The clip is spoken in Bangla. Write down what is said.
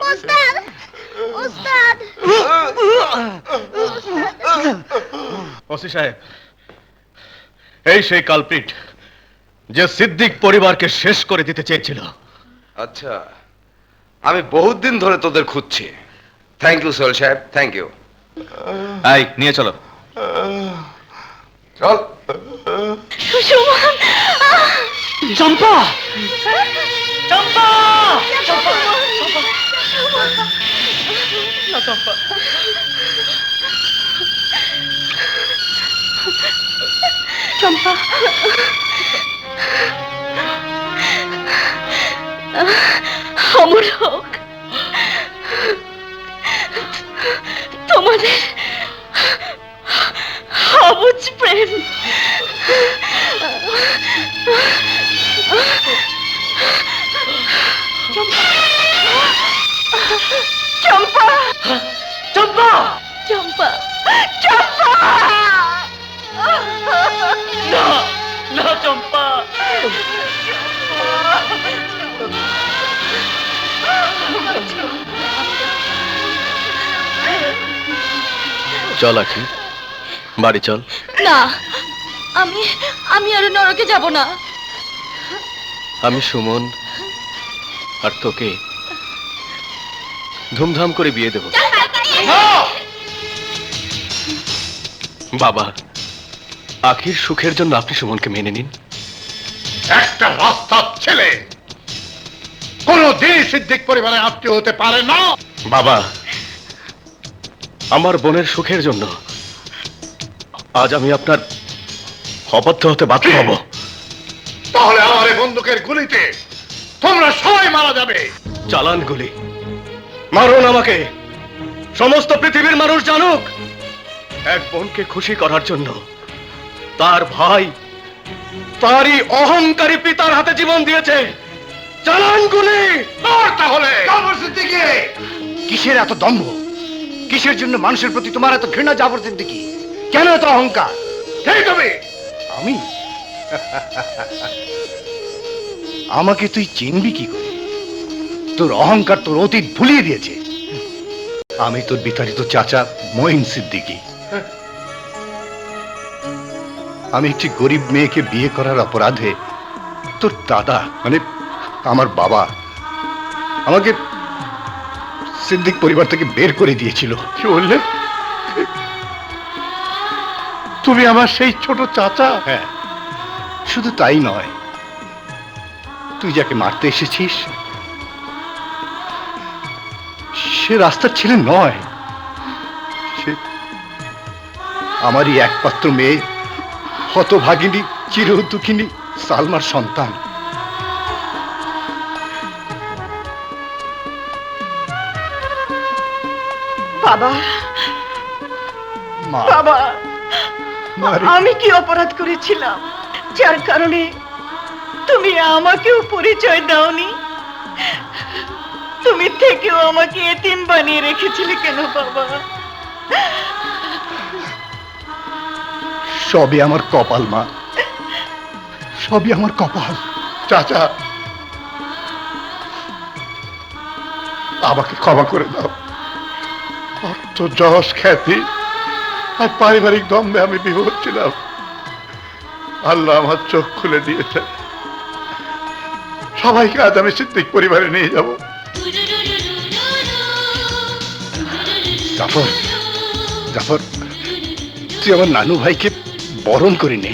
ওস্তাদ ওস্তাদ ওসি সাহেব, এই সেই কালপ্রিট যে সিদ্দিক পরিবারকে শেষ করে দিতে চেয়েছিল। আচ্ছা, আমি বহুত দিন ধরে তোদের খুঁজছি। থ্যাংক ইউ সোহেল সাহেব, থ্যাংক ইউ। এই নিয়ে চলো। চল। সুমন চম্পা, চম্পা, চম্পা, না চম্পা। চম্পা অমর হোক তোমাদের অবুঝ প্রেম। চম্পা চম্পা চম্পা, চম্পা চম্পা না না চম্পা। চল আখি, বাড়ি চল। না, আমি আমি আর নরকে যাব না। আমি সুমন আর তোকে ধুমধাম করে বিয়ে দেব। বাবা, আখির সুখের জন্য আপনি সুমনকে মেনে নিন। একটা রাস্তার ছেলে কোনদিন সিদ্দিক পরিবারে আত্মীয় হতে পারে না। বাবা, আমার বোনের সুখের জন্য আজ আমি আপনার অবাধ্য হতে বাধ্য হব। তাহলে আমার এই বন্দুকের গুলিতে তোমরা সবাই মারা যাবে। চালান গুলি, মারুন আমাকে। সমস্ত পৃথিবীর মানুষ জানুক, এক বোনকে খুশি করার জন্য তার ভাই তারই অহংকারী পিতার হাতে জীবন দিয়েছে। চালান গুলি। তাহলে কিসের এত দম্ভ? কিসের জন্য মানুষের প্রতি তোমার এত ঘৃণা জাফর সিদ্দিকী? কেন এত অহংকার? এই তুমি আমি? আমাকে তুই চিনবি কি করে? তোর অহংকার তোর অতীত ভুলিয়ে দিয়েছে। আমি তোর বিতাড়িত চাচা মঈন সিদ্দিকী। আমি একটি গরিব মেয়েকে বিয়ে করার অপরাধে তোর দাদা মানে আমার বাবা আমাকে সিদ্দিক পরিবার থেকে বের করে দিয়েছিল। কি বললে? তুমি আমার সেই ছোট চাচা? হ্যাঁ, শুধু তাই নয়, তুই যাকে মারতে এসেছিস সে রাস্তার ছেলে নয়। সে আমারই একমাত্র মেয়ে, হতভাগিনী চির দুঃখিনী সালমার সন্তান। বাবা, মা, বাবা, মারে। আমি কি অপরাধ করেছিলাম যার কারণে তুমি আমাকেও পরিচয় দাওনি? তুমি থেকেও আমাকে এতিম বানিয়ে রেখেছিলে কেন বাবা? সবই আমার কপাল মা, সবই আমার কপাল। চাচা, আমাকে ক্ষমা করে দাও। অর্থ, যশ, খ্যাতি আর পারিবারিক দ্বন্দ্বে আমি বিভোর ছিলাম। আল্লাহ আমার চোখ খুলে দিয়েছে। সবাইকে আজ আমি সিদ্দিক পরিবারে নিয়ে যাব। জাফর, জাফর, তুই আমার নানু ভাইকে বরণ করে নে।